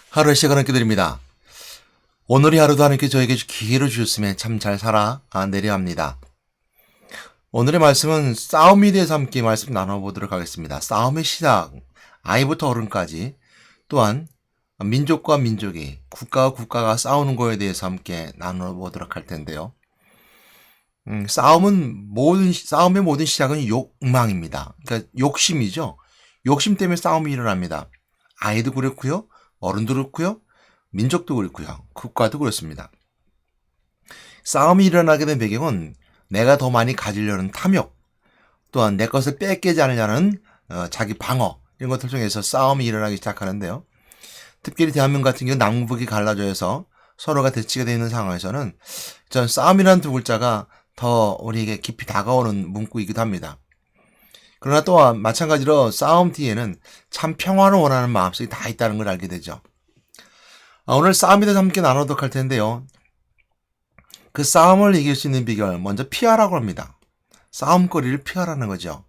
하루의 시간을 기드립니다. 오늘의 하루도 하나님께 저에게 기회를 주셨으면 참 잘 살아내려 합니다. 오늘의 말씀은 싸움에 대해서 함께 말씀 나눠보도록 하겠습니다. 싸움의 시작, 아이부터 어른까지, 또한 민족과 민족이, 국가와 국가가 싸우는 거에 대해서 함께 나눠보도록 할 텐데요. 싸움의 모든 시작은 욕망입니다. 그러니까 욕심이죠. 욕심 때문에 싸움이 일어납니다. 아이도 그렇고요, 어른도 그렇고요, 민족도 그렇고요, 국가도 그렇습니다. 싸움이 일어나게 된 배경은 내가 더 많이 가지려는 탐욕, 또한 내 것을 뺏기지 않으려는 자기 방어, 이런 것들 중에서 싸움이 일어나기 시작하는데요. 특별히 대한민국 같은 경우 남북이 갈라져서 서로가 대치가 되어 있는 상황에서는 전 싸움이라는 두 글자가 더 우리에게 깊이 다가오는 문구이기도 합니다. 그러나 또한 마찬가지로 싸움 뒤에는 참 평화를 원하는 마음속이 다 있다는 걸 알게 되죠. 오늘 싸움에 대해서 함께 나누도록 할 텐데요. 그 싸움을 이길 수 있는 비결, 먼저 피하라고 합니다. 싸움거리를 피하라는 거죠.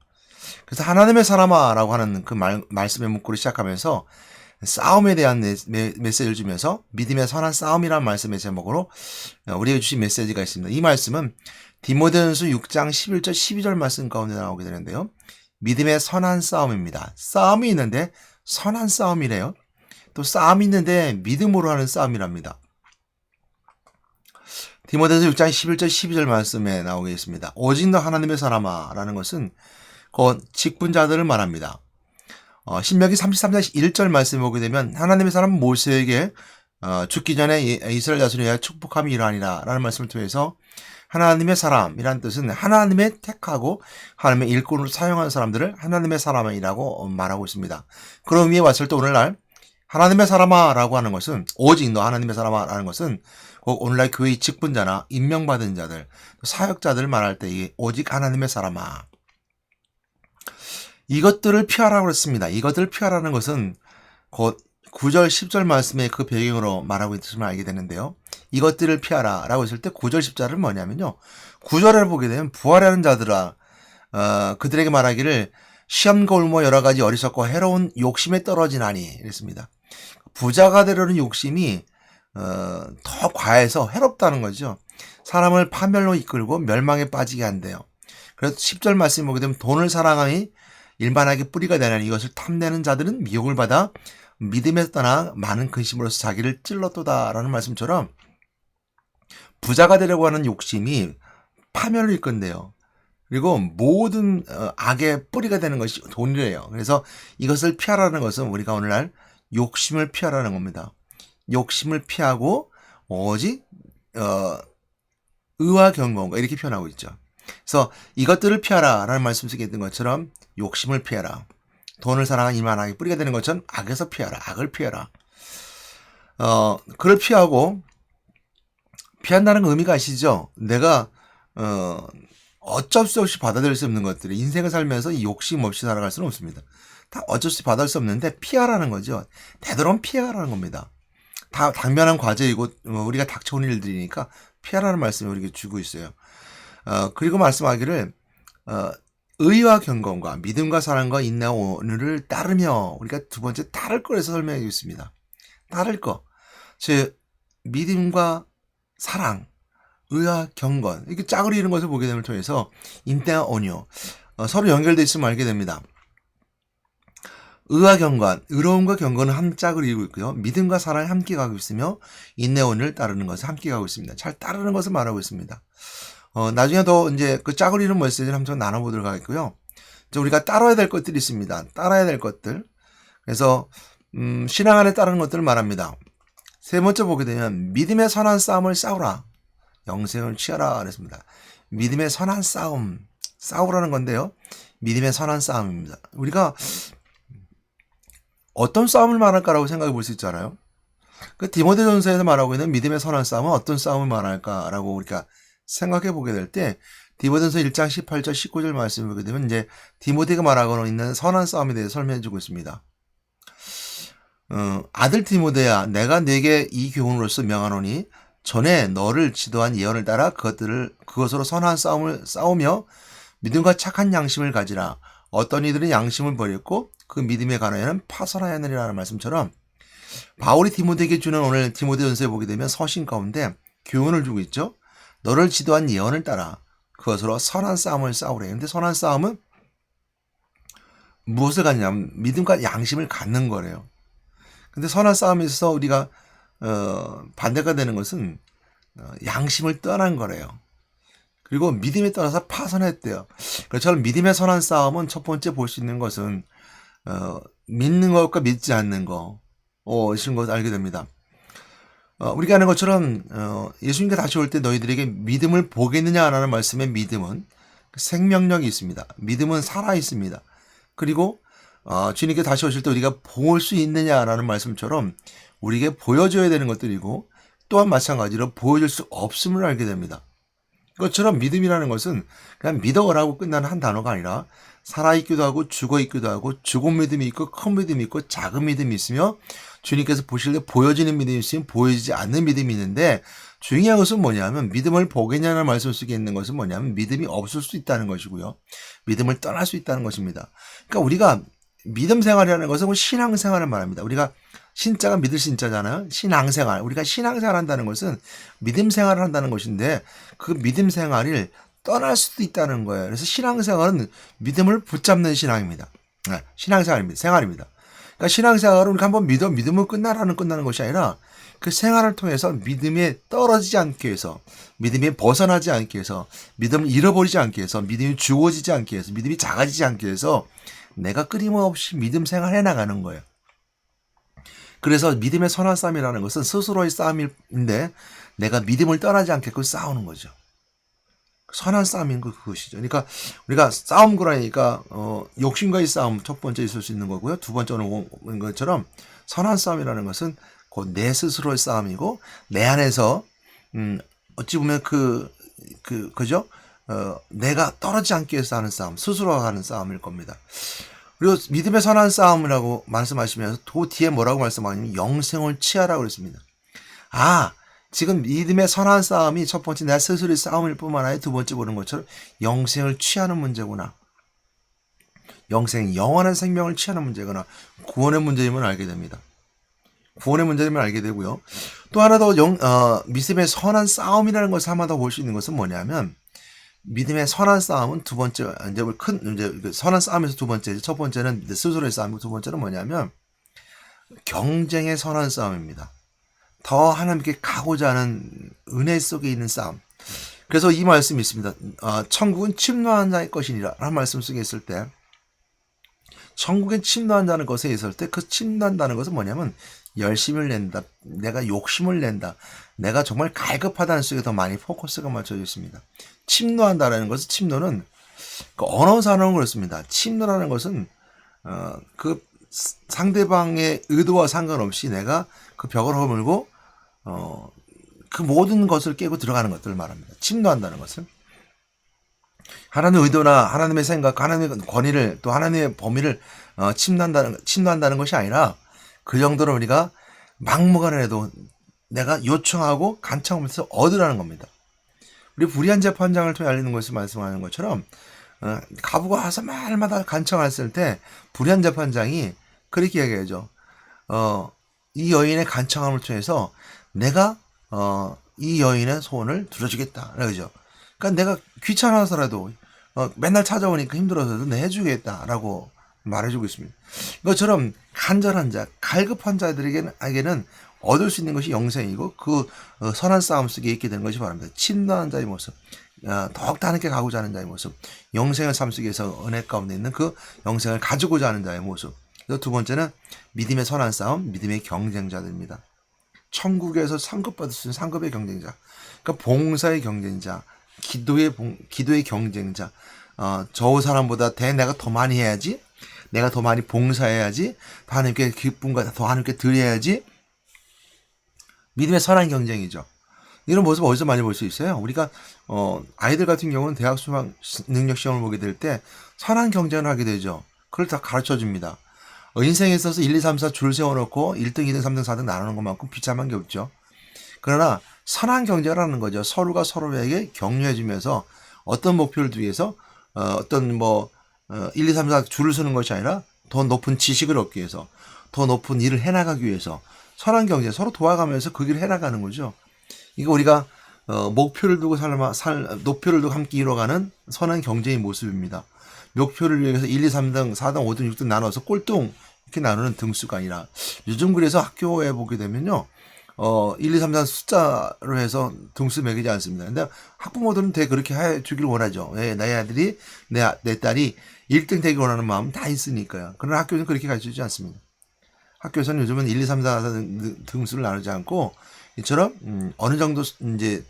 그래서 하나님의 사람아 라고 하는 그 말씀의 문구를 시작하면서 싸움에 대한 메시지를 주면서 믿음의 선한 싸움이라는 말씀의 제목으로 우리에게 주신 메시지가 있습니다. 이 말씀은 디모데전서 6장 11절 12절 말씀 가운데 나오게 되는데요. 믿음의 선한 싸움입니다. 싸움이 있는데 선한 싸움이래요. 또 싸움이 있는데 믿음으로 하는 싸움이랍니다. 디모데전서 6장 11절 12절 말씀에 나오게 있습니다. 오직 너 하나님의 사람아 라는 것은 곧 직분자들을 말합니다. 신명기 33장 1절 말씀에 보게 되면 하나님의 사람 모세에게 죽기 전에 이스라엘 자손에 의하여 축복함이 이러하니라 라는 말씀을 통해서 하나님의 사람이라는 뜻은 하나님의 택하고 하나님의 일꾼으로 사용하는 사람들을 하나님의 사람이라고 말하고 있습니다. 그런 의미에 왔을 때 오늘날 하나님의 사람아 라고 하는 것은 오직 너 하나님의 사람아 라는 것은 꼭 오늘날 교회의 직분자나 임명받은 자들, 사역자들을 말할 때 오직 하나님의 사람아, 이것들을 피하라고 했습니다. 이것들을 피하라는 것은 곧 9절 10절 말씀의 그 배경으로 말하고 있음을 알게 되는데요. 이것들을 피하라 라고 했을 때 9절 10절은 뭐냐면요. 9절을 보게 되면 부활하는 자들아 그들에게 말하기를 시험과 울며 여러 가지 어리석고 해로운 욕심에 떨어지나니 이랬습니다. 부자가 되려는 욕심이 더 과해서 해롭다는 거죠. 사람을 파멸로 이끌고 멸망에 빠지게 한대요. 그래서 10절 말씀 보게 되면 돈을 사랑함이 일반하게 뿌리가 되나니 이것을 탐내는 자들은 미혹을 받아 믿음에서 떠나 많은 근심으로서 자기를 찔렀도다라는 말씀처럼 부자가 되려고 하는 욕심이 파멸을 이끈대요. 그리고 모든 악의 뿌리가 되는 것이 돈이래요. 그래서 이것을 피하라는 것은 우리가 오늘날 욕심을 피하라는 겁니다. 욕심을 피하고 오직 의와 경건과 이렇게 표현하고 있죠. 그래서 이것들을 피하라라는 말씀 속에 있는 것처럼 욕심을 피하라. 돈을 사랑하는 이만하게 뿌리가 되는 것처럼 악에서 피하라. 악을 피하라. 그를 피하고 피한다는 의미가 아시죠? 내가 어쩔 수 없이 받아들일 수 없는 것들을 인생을 살면서 이 욕심 없이 살아갈 수는 없습니다. 다 어쩔 수 없이 받아들일 수 없는데 피하라는 거죠. 되도록 피하라는 겁니다. 다 당면한 과제이고 우리가 닥쳐온 일들이니까 피하라는 말씀을 우리에게 주고 있어요. 그리고 말씀하기를 의와 경건과 믿음과 사랑과 인내와 온유를 따르며 우리가 두 번째 따를 거에서 설명해 주겠습니다. 따를 거. 즉 믿음과 사랑, 의와 경건 이렇게 짝을 이루는 것을 보게 됨을 통해서 인내와 온유 서로 연결되어 있음을 알게 됩니다. 의와 경건, 의로움과 경건은 한 짝을 이루고 있고요. 믿음과 사랑이 함께 가고 있으며 인내와 온유를 따르는 것을 함께 가고 있습니다. 잘 따르는 것을 말하고 있습니다. 나중에 더 이제 그 짝을 이루는 메시지를 한번 나눠보도록 하겠고요. 우리가 따라야 될 것들이 있습니다. 따라야 될 것들. 그래서 신앙 안에 따르는 것들을 말합니다. 세 번째 보게 되면 믿음의 선한 싸움을 싸우라. 영생을 취하라 그랬습니다. 믿음의 선한 싸움, 싸우라는 건데요. 믿음의 선한 싸움입니다. 우리가 어떤 싸움을 말할까라고 생각해 볼 수 있잖아요. 그 디모데전서에서 말하고 있는 믿음의 선한 싸움은 어떤 싸움을 말할까라고 우리가 생각해 보게 될 때 디모데전서 1장 18절 19절 말씀을 보게 되면 이제 디모데가 말하고 있는 선한 싸움에 대해서 설명해 주고 있습니다. 아들 디모데야 내가 네게 이 교훈으로서 명하노니 전에 너를 지도한 예언을 따라 그것으로 선한 싸움을 싸우며 믿음과 착한 양심을 가지라. 어떤 이들은 양심을 버렸고 그 믿음의 간화에는 파선하였느니라는 말씀처럼 바울이 디모데에게 주는 오늘 디모데전서에 보게 되면 서신 가운데 교훈을 주고 있죠. 너를 지도한 예언을 따라 그것으로 선한 싸움을 싸우래. 근데 선한 싸움은 무엇을 갖냐면 믿음과 양심을 갖는 거래요. 근데 선한 싸움에서 우리가 반대가 되는 것은 양심을 떠난 거래요. 그리고 믿음에 떠나서 파선했대요. 그처럼 믿음의 선한 싸움은 첫 번째 볼 수 있는 것은 믿는 것과 믿지 않는 거, 이런 것을 알게 됩니다. 우리가 아는 것처럼 예수님께 다시 올 때 너희들에게 믿음을 보겠느냐라는 말씀의 믿음은 생명력이 있습니다. 믿음은 살아 있습니다. 그리고 주님께 다시 오실 때 우리가 볼 수 있느냐라는 말씀처럼 우리에게 보여줘야 되는 것들이고 또한 마찬가지로 보여줄 수 없음을 알게 됩니다. 그것처럼 믿음이라는 것은 그냥 믿어라고 끝나는 한 단어가 아니라 살아있기도 하고 죽어있기도 하고 죽은 믿음이 있고 큰 믿음이 있고 작은 믿음이 있으며 주님께서 보실 때 보여지는 믿음이 있으면 보여지지 않는 믿음이 있는데 중요한 것은 뭐냐면 믿음을 보겠냐는 말씀 속에 있는 것은 뭐냐면 믿음이 없을 수 있다는 것이고요. 믿음을 떠날 수 있다는 것입니다. 그러니까 우리가 믿음 생활이라는 것은 신앙생활을 말합니다. 우리가 신자가 믿을 신자잖아요. 신앙생활. 우리가 신앙생활 한다는 것은 믿음 생활을 한다는 것인데 그 믿음 생활을 떠날 수도 있다는 거예요. 그래서 신앙생활은 믿음을 붙잡는 신앙입니다. 신앙생활입니다. 생활입니다. 그러니까 신앙생활은 우리가 한번 믿음을 끝나는 것이 아니라 그 생활을 통해서 믿음에 떨어지지 않게 해서 믿음에 벗어나지 않게 해서 믿음을 잃어버리지 않게 해서 믿음이 죽어지지 않게 해서 믿음이 작아지지 않게 해서 내가 끊임없이 믿음 생활해 나가는 거예요. 그래서 믿음의 선한 싸움이라는 것은 스스로의 싸움인데 내가 믿음을 떠나지 않게끔 싸우는 거죠. 선한 싸움인 그것이죠. 그러니까 우리가 싸움 그러니까 욕심과의 싸움 첫 번째 있을 수 있는 거고요. 두 번째는 것처럼 선한 싸움이라는 것은 곧 내 스스로의 싸움이고 내 안에서 어찌 보면 그죠? 내가 떨어지지 않기 위해서 하는 싸움, 스스로와 하는 싸움일 겁니다. 그리고 믿음의 선한 싸움이라고 말씀하시면서 또 뒤에 뭐라고 말씀하냐면 영생을 취하라고 그랬습니다. 지금 믿음의 선한 싸움이 첫 번째 내 스스로의 싸움일 뿐만 아니라 두 번째 보는 것처럼 영생을 취하는 문제구나. 영원한 생명을 취하는 문제구나. 구원의 문제임을 알게 됩니다. 구원의 문제임을 알게 되고요. 또 하나 더 믿음의 선한 싸움이라는 것을 하나 더 볼 수 있는 것은 뭐냐면 믿음의 선한 싸움은 두 번째, 선한 싸움에서 두 번째, 첫 번째는 스스로의 싸움이고 두 번째는 뭐냐면 경쟁의 선한 싸움입니다. 더 하나님께 가고자 하는 은혜 속에 있는 싸움. 그래서 이 말씀이 있습니다. 천국은 침노한 자의 것이니라 라는 말씀 속에 있을 때 천국에 침노한다는 것에 있을 때 그 침노한다는 것은 뭐냐면 열심을 낸다. 내가 욕심을 낸다. 내가 정말 갈급하다는 속에 더 많이 포커스가 맞춰져 있습니다. 침노한다라는 것은 침노는 그 언어상으로 그렇습니다. 침노라는 것은 그 상대방의 의도와 상관없이 내가 그 벽을 허물고 그 모든 것을 깨고 들어가는 것들을 말합니다. 침노한다는 것은 하나님의 의도나 하나님의 생각, 하나님의 권위를 또 하나님의 범위를 침노한다는 것이 아니라 그 정도로 우리가 막무가내로 내가 요청하고 간청하면서 얻으라는 겁니다. 우리 불의한 재판장을 통해 알리는 것을 말씀하는 것처럼 가부가 와서 말마다 간청했을 때 불의한 재판장이 그렇게 얘기하죠. 이 여인의 간청함을 통해서 내가 이 여인의 소원을 들어주겠다. 그러죠. 그러니까 내가 귀찮아서라도 맨날 찾아오니까 힘들어서도 내 해주겠다라고 말해주고 있습니다. 이것처럼 간절한 자, 갈급한 자들에게는 얻을 수 있는 것이 영생이고 그 선한 싸움 속에 있게 되는 것이 바랍니다. 침노하는 자의 모습, 더욱더 하나님께 가고자 하는 자의 모습, 영생의 삶 속에서 은혜 가운데 있는 그 영생을 가지고자 하는 자의 모습. 그리고 두 번째는 믿음의 선한 싸움, 믿음의 경쟁자들입니다. 천국에서 상급받을 수 있는 상급의 경쟁자, 그러니까 봉사의 경쟁자, 기도의 경쟁자. 저 사람보다 내가 더 많이 해야지, 내가 더 많이 봉사해야지, 하나님께 기쁨과 더 하나님께 드려야지. 믿음의 선한 경쟁이죠. 이런 모습 어디서 많이 볼 수 있어요? 우리가 아이들 같은 경우는 대학 수학 능력 시험을 보게 될 때 선한 경쟁을 하게 되죠. 그걸 다 가르쳐 줍니다. 인생에 있어서 1, 2, 3, 4 줄 세워놓고 1등, 2등, 3등, 4등 나누는 것만큼 비참한 게 없죠. 그러나 선한 경쟁을 하는 거죠. 서로가 서로에게 격려해주면서 어떤 목표를 위해서 어떤 1, 2, 3, 4 줄을 서는 것이 아니라 더 높은 지식을 얻기 위해서, 더 높은 일을 해나가기 위해서 선한 경제, 서로 도와가면서 그 길을 해나가는 거죠. 이거 우리가 목표를 두고 목표를 두고 함께 이뤄가는 선한 경제의 모습입니다. 목표를 위해서 1, 2, 3등, 4등, 5등, 6등 나눠서 꼴등 이렇게 나누는 등수가 아니라 요즘 그래서 학교에 보게 되면요. 1, 2, 3, 4 숫자로 해서 등수 매기지 않습니다. 근데 학부모들은 되게 그렇게 해 주길 원하죠. 예, 내 아들이, 내 딸이 1등 되길 원하는 마음은 다 있으니까요. 그러나 학교는 그렇게 가르치지 않습니다. 학교에서는 요즘은 1, 2, 3, 4 등수를 나누지 않고 이처럼 어느 정도 이제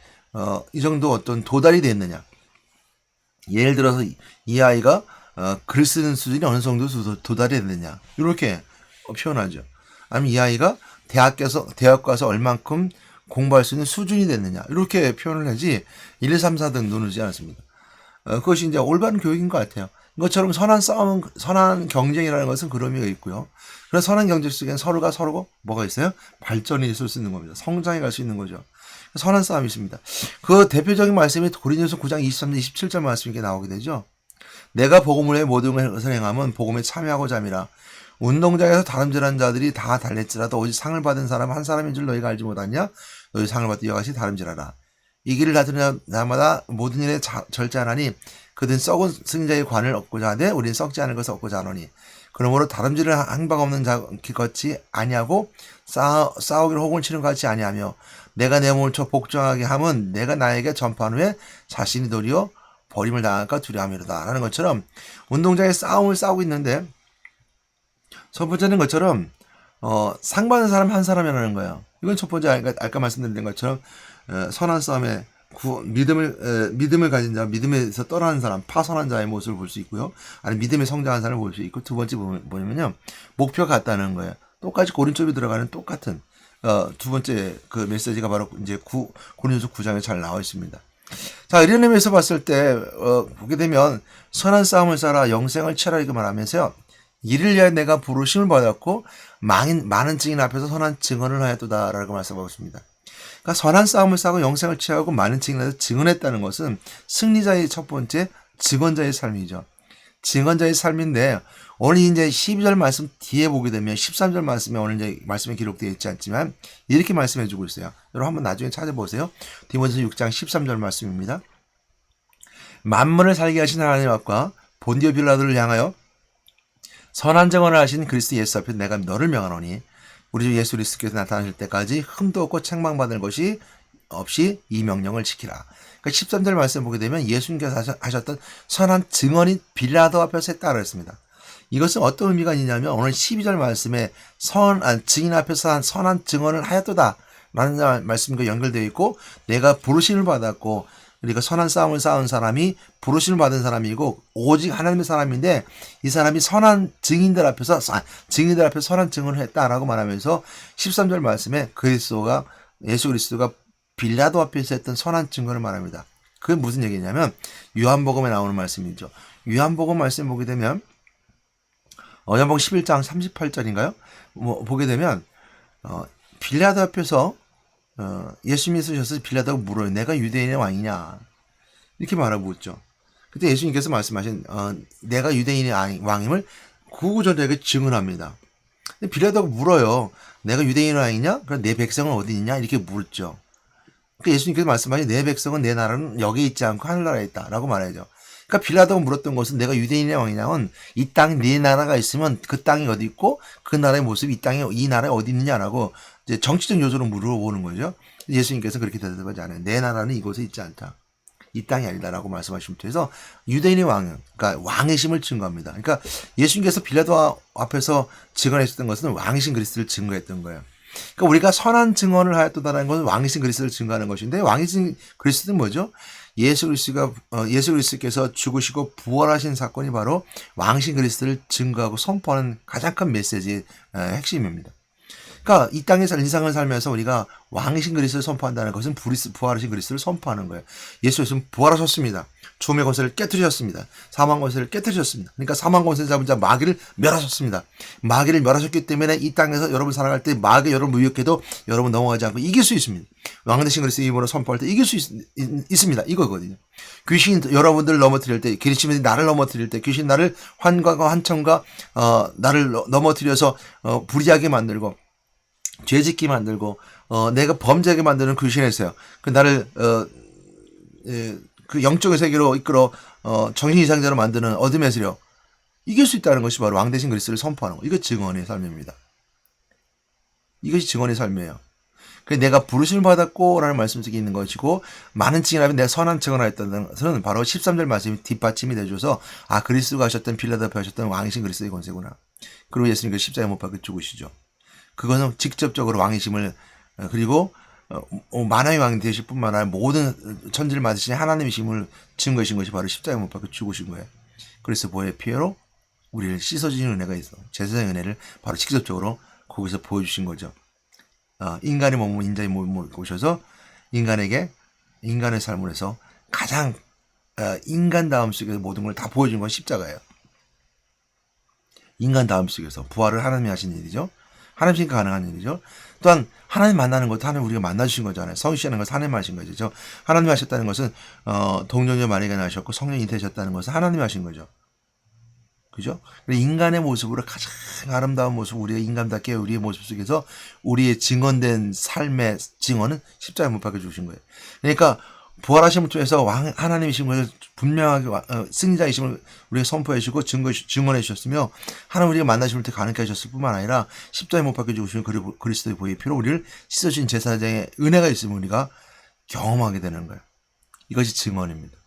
이 정도 어떤 도달이 됐느냐. 예를 들어서 이 아이가 글 쓰는 수준이 어느 정도 도달이 됐느냐. 이렇게 표현하죠. 아니면 이 아이가 대학 가서 얼만큼 공부할 수 있는 수준이 됐느냐. 이렇게 표현을 하지 1, 2, 3, 4등 누르지 않습니다. 그것이 이제 올바른 교육인 것 같아요. 이것처럼 선한 싸움, 선한 경쟁이라는 것은 그런 의미가 있고요. 그래서 선한 경쟁 속에는 서로가 뭐가 있어요? 발전이 있을 수 있는 겁니다. 성장해 갈 수 있는 거죠. 선한 싸움이 있습니다. 그 대표적인 말씀이 고린도서 9장 23절 27절 말씀이 이렇게 나오게 되죠. 내가 복음을 위해 모든 것을 행함은 복음에 참여하고자 함이라. 운동장에서 다름질한 자들이 다 달랬지라도 오직 상을 받은 사람 한 사람인 줄 너희가 알지 못하냐? 너희 상을 받되 이와 같이 다름질하라. 이 길을 다투는 자마다 모든 일에 절제하나니 그들은 썩은 승자의 관을 얻고자 하되 우리는 썩지 않을 것을 얻고자 하노니 그러므로 다름질을 한방 없는 자 같이 아니하고 싸우기를 호곤 치는 것 같이 아니하며 내가 내 몸을 쳐 복종하게 함은 내가 나에게 전파한 후에 자신이 도리어 버림을 당할까 두려움이로다 라는 것처럼 운동장에 싸움을 싸우고 있는데 첫 번째는 것처럼 상 받는 사람 한 사람이라는 거예요. 이건 첫 번째 아까 말씀드린 것처럼 선한 싸움에 믿음을 가진 자, 믿음에서 떠나는 사람, 파선한 자의 모습을 볼 수 있고요. 아니 믿음에 성장한 사람을 볼 수 있고 두 번째 뭐냐면요. 목표가 같다는 거예요. 똑같이 고린도에 들어가는 똑같은 두 번째 그 메시지가 바로 이제 고린도서 9장에 잘 나와 있습니다. 자, 이런 의미에서 봤을 때 보게 되면 선한 싸움을 싸라 영생을 취하라 이렇게 말하면서요. 이를 위하여 내가 부르심을 받았고 많은 증인 앞에서 선한 증언을 하였도다라고 말씀하고 있습니다. 그러니까 선한 싸움을 싸고 영생을 취하고 많은 증인에서 증언했다는 것은 승리자의 첫 번째 증언자의 삶이죠. 증언자의 삶인데 오늘 이제 12절 말씀 뒤에 보게 되면 13절 말씀에 오늘 이제 말씀에 기록되어 있지 않지만 이렇게 말씀해 주고 있어요. 여러분 한번 나중에 찾아보세요. 디모데서 6장 13절 말씀입니다. 만물을 살게 하신 하나님 앞과 본디오 빌라도를 향하여 선한 증언을 하신 그리스도 예수 앞에 내가 너를 명하노니 우리 주 예수 그리스도께서 나타나실 때까지 흠도 없고 책망받을 것이 없이 이 명령을 지키라. 그러니까 13절 말씀 보게 되면 예수님께서 하셨던 선한 증언이 빌라도 앞에서 했다고 했습니다. 이것은 어떤 의미가 있냐면 오늘 12절 말씀에 증인 앞에서 한 선한 증언을 하였도다 라는 말씀과 연결되어 있고 내가 부르심을 받았고 그러니까 선한 싸움을 싸운 사람이 부르심을 받은 사람이고 오직 하나님의 사람인데 이 사람이 선한 증인들 앞에서 선한 증언을 했다라고 말하면서 13절 말씀에 예수 그리스도가 빌라도 앞에서 했던 선한 증언을 말합니다. 그게 무슨 얘기냐면 요한복음에 나오는 말씀이죠. 요한복음 말씀 보게 되면 요한복음 11장 38절인가요? 보게 되면 빌라도 앞에서 예수님이 쓰셔서 빌라도가 물어요. 내가 유대인의 왕이냐? 이렇게 말하고 있죠. 그때 예수님께서 말씀하신 내가 유대인의 왕임을 구구절절하게 증언합니다. 근데 빌라도가 물어요. 내가 유대인의 왕이냐? 그럼 내 백성은 어디 있냐? 이렇게 물었죠. 그러니까 예수님께서 말씀하신 내 백성은 내 나라는 여기에 있지 않고 하늘나라에 있다라고 말하죠. 그러니까 빌라도가 물었던 것은 내가 유대인의 왕이냐면 이 땅 네 나라가 있으면 그 땅이 어디 있고 그 나라의 모습이 이 나라에 어디 있느냐라고 이제 정치적 요소로 물어보는 거죠. 예수님께서 그렇게 대답하지 않아요. 내 나라는 이곳에 있지 않다. 이 땅이 아니다라고 말씀하시면서 해서 유대인의 왕, 그러니까 왕의심을 증거합니다. 그러니까 예수님께서 빌라도 앞에서 증언했던 것은 왕이신 그리스도를 증거했던 거예요. 그러니까 우리가 선한 증언을 하였다라는 것은 왕이신 그리스도를 증거하는 것인데 왕이신 그리스도는 뭐죠? 예수 그리스도께서 죽으시고 부활하신 사건이 바로 왕이신 그리스도를 증거하고 선포하는 가장 큰 메시지의 핵심입니다. 그러니까 이 땅에서 인생을 살면서 우리가 왕이신 그리스도를 선포한다는 것은 부활하신 그리스도를 선포하는 거예요. 예수님은 부활하셨습니다. 죽음의 권세를 깨뜨리셨습니다. 사망 권세를 깨뜨리셨습니다. 그러니까 사망 권세를 잡은 자 마귀를 멸하셨습니다. 마귀를 멸하셨기 때문에 이 땅에서 여러분 살아갈 때 마귀 여러분 무역해도 여러분 넘어가지 않고 이길 수 있습니다. 왕 대신 그리스도의 이름으로 선포할 때 이길 수 있습니다. 이거거든요. 귀신 여러분들을 넘어뜨릴 때, 귀신이 나를 넘어뜨릴 때, 귀신 나를 환각과 환청과 나를 넘어뜨려서 불의하게 만들고 죄짓게 만들고 내가 범죄하게 만드는 그 신했어요. 그 나를 그 영적의 세계로 이끌어 정신 이상자로 만드는 어둠의 세력 이길 수 있다는 것이 바로 왕 대신 그리스도를 선포하는 거. 이거 증언의 삶입니다. 이것이 증언의 삶이에요. 그래서 내가 부르심을 받았고 라는 말씀 속에 있는 것이고 많은 증인하면 내가 선한 증언을 했다는 것은 바로 13절 말씀이 뒷받침이 되어줘서 그리스도가 하셨던 빌라델피아 하셨던 왕이신 그리스도의 권세구나. 그리고 예수님께서 십자가에 못 박혀 죽으시죠. 그거는 직접적으로 왕이심을 그리고 만왕의 왕이 되실 뿐만 아니라 모든 천지를 만드신 하나님이심을 증거하신 것이 바로 십자가에 못 박혀 죽으신 거예요. 그래서 보혈의 피해로 우리를 씻어주신 은혜가 있어. 제사장의 은혜를 바로 직접적으로 거기서 보여주신 거죠. 인간의 몸을 인자의 몸을 오셔서 인간에게 인간의 삶을 해서 가장 인간다움 속에서 모든 걸 다 보여준 건 십자가예요. 인간다움 속에서 부활을 하나님이 하신 일이죠. 하나님이니까 가능한 일이죠. 또한 하나님 만나는 것도 하나님 우리가 만나주신 거잖아요. 성취하는 것은 하나님 하신 거죠. 하나님 하셨다는 것은 동정녀 마리아가 나셨고 성령이 되셨다는 것은 하나님 하신 거죠. 그죠? 인간의 모습으로 가장 아름다운 모습, 우리가 인간답게 우리의 모습 속에서 우리의 증언된 삶의 증언은 십자가에 못 박혀 주신 거예요. 그러니까 부활하심을 통해서 하나님이신 것을 분명하게 승리자이심을 우리가 선포해 주시고 증언해 주셨으며 하나님 우리가 만나심을 때 가능케 하셨을 뿐만 아니라 십자가에 못 박혀 주신 그리스도의 보혈의 피로 우리를 씻어주신 제사장의 은혜가 있으면 우리가 경험하게 되는 거예요. 이것이 증언입니다.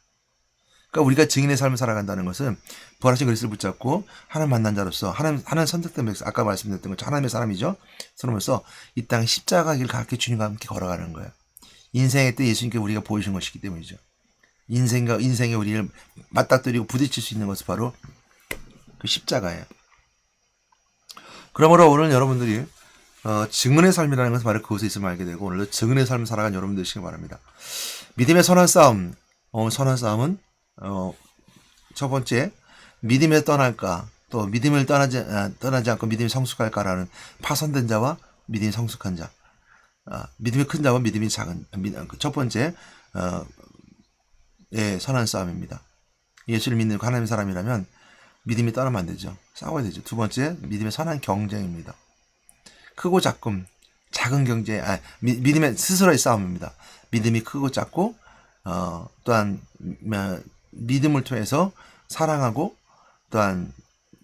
그러니까 우리가 증인의 삶을 살아간다는 것은 부활하신 그리스도를 붙잡고 하나님 만난 자로서 하나님 선택된 백성, 아까 말씀드렸던 것처럼 하나님의 사람이죠. 그러면서 이 땅 십자가 길 가게 주님과 함께 걸어가는 거예요. 인생의 때 예수님께 우리가 보여준 것이기 때문이죠. 인생에 우리를 맞닥뜨리고 부딪힐 수 있는 것은 바로 그 십자가예요. 그러므로 오늘 여러분들이 증언의 삶이라는 것은 바로 그것에 있으면 알게 되고 오늘도 증언의 삶을 살아간 여러분들 되시기 바랍니다. 믿음의 선한 싸움. 선한 싸움은 첫 번째 믿음에 떠날까 또 믿음을 떠나지 않고 믿음이 성숙할까라는 파선된 자와 믿음이 성숙한 자, 믿음이 큰 자와 믿음이 작은 첫 번째 선한 싸움입니다. 예수를 믿는 하나님의 사람이라면 믿음이 떠나면 안 되죠. 싸워야 되죠. 두 번째 믿음의 선한 경쟁입니다. 크고 작은 경제, 믿음의 스스로의 싸움입니다. 믿음이 크고 작고 또한 믿음을 통해서 사랑하고 또한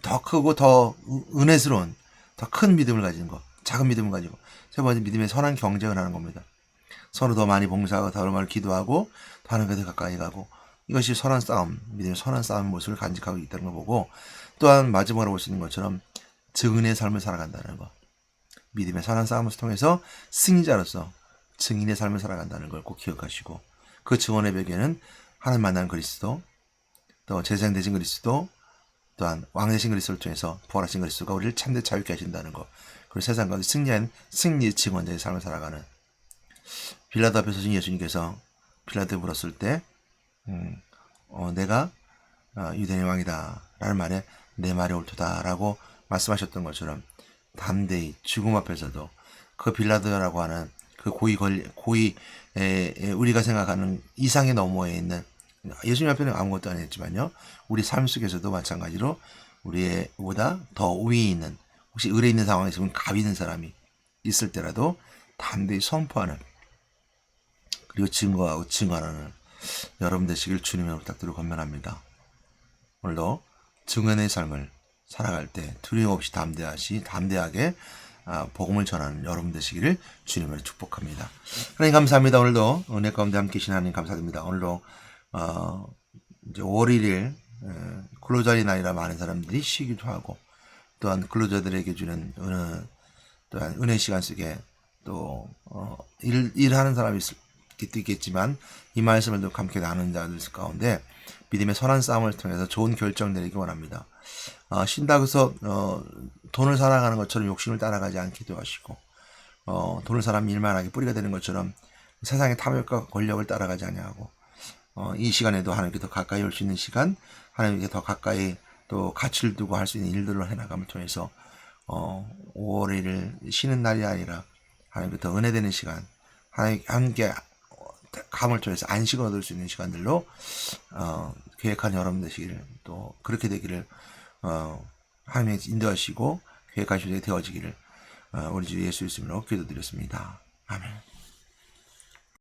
더 크고 더 은혜스러운 더 큰 믿음을 가지는 것, 작은 믿음을 가지고 세 번째 믿음의 선한 경쟁을 하는 겁니다. 서로 더 많이 봉사하고 더 많이 기도하고 더 하나님께 더 가까이 가고 이것이 선한 싸움, 믿음의 선한 싸움의 모습을 간직하고 있다는 걸 보고 또한 마지막으로 볼 수 있는 것처럼 증인의 삶을 살아간다는 것, 믿음의 선한 싸움을 통해서 승리자로서 증인의 삶을 살아간다는 걸 꼭 기억하시고 그 증언의 벽에는 하나님 만난 그리스도, 또 제사장 되신 그리스도, 또한 왕 되신 그리스도를 통해서 부활하신 그리스도가 우리를 참된 자유케 하신다는 것, 그리고 세상 가운데 승리의 증언자의 삶을 살아가는 빌라도 앞에 서신 예수님께서 빌라도에 물었을 때 내가 유대인의 왕이다 라는 말에 내 말이 옳도다 라고 말씀하셨던 것처럼 담대히 죽음 앞에서도 그 빌라도라고 하는 그 고의 우리가 생각하는 이상의 너머에 있는 예수님 앞에는 아무것도 안 했지만요. 우리 삶 속에서도 마찬가지로 우리보다 더 위에 있는 혹시 의뢰 있는 상황에 있으면 갑 있는 사람이 있을 때라도 담대히 선포하는 그리고 증거하고 증언하는 여러분 되시길 주님의 부탁드리고 권면합니다. 오늘도 증언의 삶을 살아갈 때 두려움 없이 담대하게 복음을 전하는 여러분 되시기를 주님으로 축복합니다. 하나님 감사합니다. 오늘도 은혜 가운데 함께 계신 하나님 감사드립니다. 오늘도 이제 5월 1일 근로자의 날이라 많은 사람들이 쉬기도 하고 또한 근로자들에게 주는 또한 은혜 시간 속에 또 일하는 사람이 있겠지만 이 말씀을 또 함께 나누는 자들 가운데 믿음의 선한 싸움을 통해서 좋은 결정 내리기 원합니다. 쉰다고 해서 돈을 사랑하는 것처럼 욕심을 따라가지 않기도 하시고 돈을 사람 일만 하게 뿌리가 되는 것처럼 세상의 탐욕과 권력을 따라가지 아니하고 이 시간에도 하나님께 더 가까이 올 수 있는 시간, 하나님께 더 가까이 또 가치를 두고 할 수 있는 일들을 해나감을 통해서 5월 1일 쉬는 날이 아니라 하나님께 더 은혜되는 시간, 하나님 함께 감을 통해서 안식을 얻을 수 있는 시간들로 계획한 여러분 되시기를 또 그렇게 되기를 하나님이 인도하시고 계획하신 일이 되어지기를 우리 주 예수 이름으로 기도드렸습니다. 아멘.